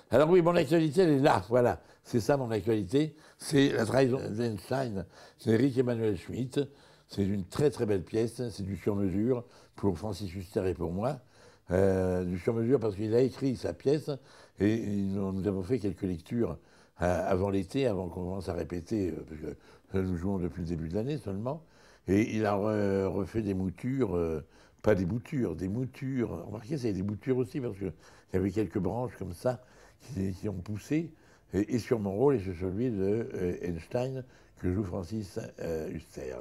Alors oui, mon actualité, elle est là, voilà. C'est ça mon actualité. C'est La trahison d'Einstein, c'est Eric Emmanuel Schmitt. C'est une très très belle pièce, c'est du sur-mesure pour Francis Huster et pour moi. Du sur-mesure parce qu'il a écrit sa pièce et nous avons fait quelques lectures avant l'été, avant qu'on commence à répéter, parce que nous jouons depuis le début de l'année seulement. Et il a refait des moutures, pas des boutures, des moutures. Remarquez, c'est des boutures aussi parce qu'il y avait quelques branches comme ça qui ont poussé. Et sur mon rôle, et sur celui de Einstein, que joue Francis Huster.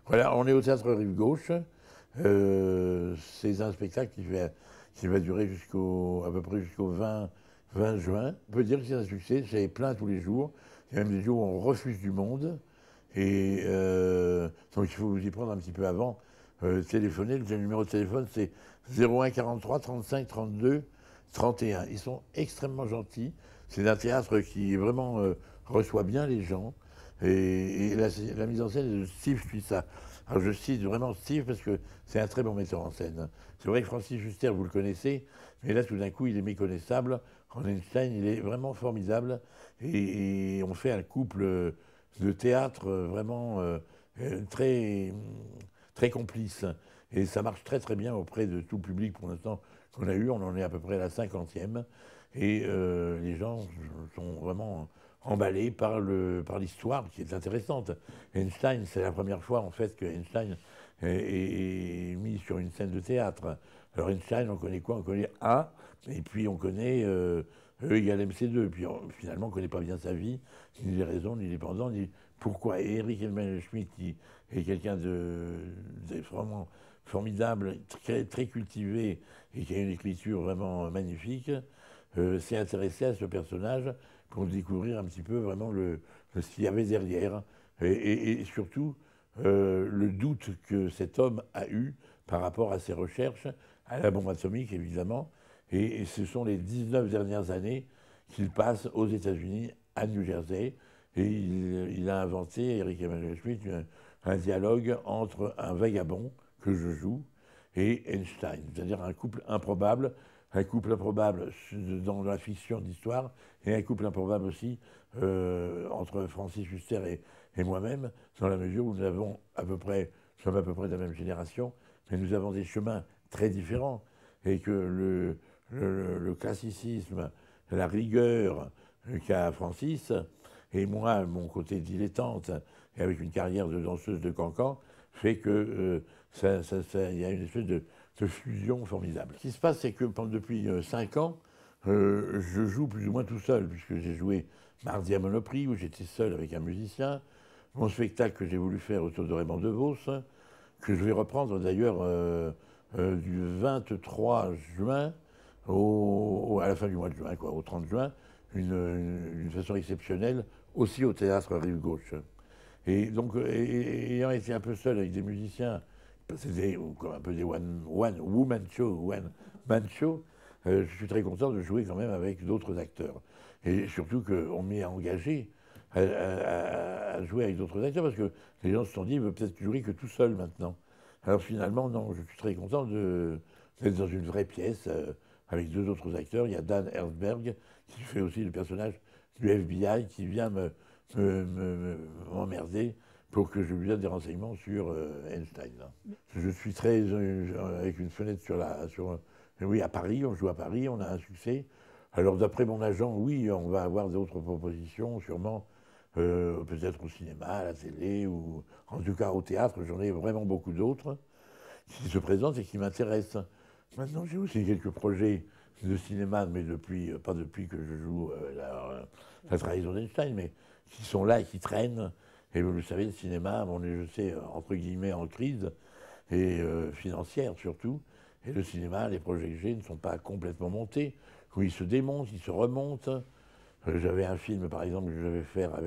Voilà, on est au théâtre Rive Gauche. C'est un spectacle qui va durer à peu près jusqu'au 20 juin. On peut dire que c'est un succès. C'est plein tous les jours. Il y a même des jours où on refuse du monde. Et donc il faut vous y prendre un petit peu avant. Téléphoner, le numéro de téléphone c'est 01 43 35 32 31. Ils sont extrêmement gentils. C'est un théâtre qui vraiment reçoit bien les gens. Et la mise en scène est de Steve Suissa. Alors je cite vraiment Steve parce que c'est un très bon metteur en scène. C'est vrai que Francis Huster, vous le connaissez, mais là tout d'un coup il est méconnaissable. En Einstein, il est vraiment formidable. Et on fait un couple de théâtre vraiment très, très complice. Et ça marche très très bien auprès de tout le public pour l'instant qu'on a eu. On en est à peu près à la 50e. Et les gens sont vraiment emballés par l'histoire qui est intéressante. Einstein, c'est la première fois en fait que Einstein est mis sur une scène de théâtre. Alors Einstein, on connaît quoi? On connaît A, et puis on connaît E égale MC2. Puis finalement, on ne connaît pas bien sa vie, ni les raisons, ni les pendants, ni pourquoi. Et Eric Emmanuel Schmitt, qui est quelqu'un de vraiment formidable, très, très cultivé, et qui a une écriture vraiment magnifique, s'est intéressé à ce personnage pour découvrir un petit peu vraiment ce qu'il y avait derrière. Et surtout, le doute que cet homme a eu par rapport à ses recherches, à la bombe atomique évidemment. Et ce sont les 19 dernières années qu'il passe aux États-Unis, à New Jersey. Et il a inventé, Eric Emmanuel Schmitt, un dialogue entre un vagabond que je joue et Einstein, c'est-à-dire un couple improbable dans la fiction d'histoire, et un couple improbable aussi entre Francis Huster et moi-même, dans la mesure où nous sommes à peu près de la même génération, mais nous avons des chemins très différents, et que le classicisme, la rigueur qu'a Francis, et moi, mon côté dilettante, et avec une carrière de danseuse de cancan, fait que il y a une espèce de fusion formidable. Ce qui se passe, c'est que depuis 5 ans, je joue plus ou moins tout seul, puisque j'ai joué mardi à Monoprix, où j'étais seul avec un musicien, mon spectacle que j'ai voulu faire autour de Raymond DeVos, que je vais reprendre d'ailleurs du 23 juin à la fin du mois de juin, au 30 juin, d'une façon exceptionnelle, aussi au théâtre Rive Gauche. Et donc, ayant été un peu seul avec des musiciens, c'était un peu des one-woman show, one-man show, je suis très content de jouer quand même avec d'autres acteurs. Et surtout qu'on m'y a engagé à jouer avec d'autres acteurs, parce que les gens se sont dit, il veut peut-être jouer que tout seul maintenant. Alors finalement, non, je suis très content d'être dans une vraie pièce avec 2 autres acteurs. Il y a Dan Ellsberg, qui fait aussi le personnage du FBI, qui vient m'emmerder pour que je lui donne des renseignements sur Einstein. Je suis très avec une fenêtre oui, à Paris, on joue à Paris, on a un succès. Alors d'après mon agent, oui, on va avoir d'autres propositions, sûrement, peut-être au cinéma, à la télé, ou en tout cas au théâtre. J'en ai vraiment beaucoup d'autres qui se présentent et qui m'intéressent. Maintenant, j'ai aussi quelques projets de cinéma, mais pas depuis que je joue la trahison d'Einstein, mais qui sont là et qui traînent. Et vous le savez, le cinéma, on est, je sais, entre guillemets, en crise, et financière surtout. Et le cinéma, les projets que j'ai ne sont pas complètement montés, où ils se démontent, ils se remontent. J'avais un film, par exemple, que je devais faire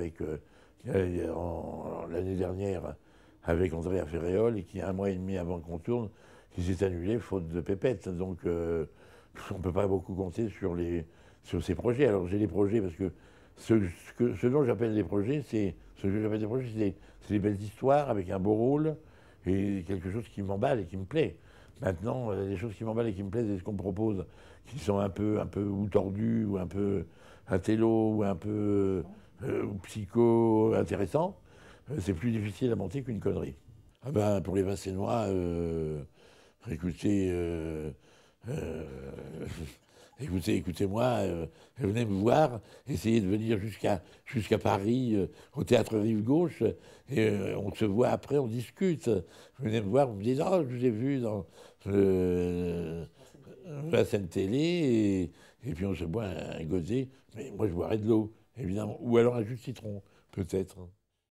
l'année dernière avec Andrea Ferréol, et qui, 1 mois et demi avant qu'on tourne, qui s'est annulé faute de pépettes. Donc, on ne peut pas beaucoup compter sur ces projets. Alors, j'ai des projets parce que ce dont j'appelle des projets, c'est des belles histoires avec un beau rôle et quelque chose qui m'emballe et qui me plaît. Maintenant, les choses qui m'emballent et qui me plaisent et ce qu'on me propose, qui sont un peu ou tordus, ou un peu intello, ou un peu ou psycho intéressants, c'est plus difficile à monter qu'une connerie. Ah ben, pour les Vincénois, écoutez, euh, écoutez-moi, venez me voir, essayez de venir jusqu'à Paris, au théâtre Rive Gauche, et on se voit après, on discute. Venez me voir, vous me dites, oh, je vous ai vu dans la scène télé, et puis on se boit un gosé, mais moi je boirais de l'eau, évidemment, ou alors un jus de citron, peut-être.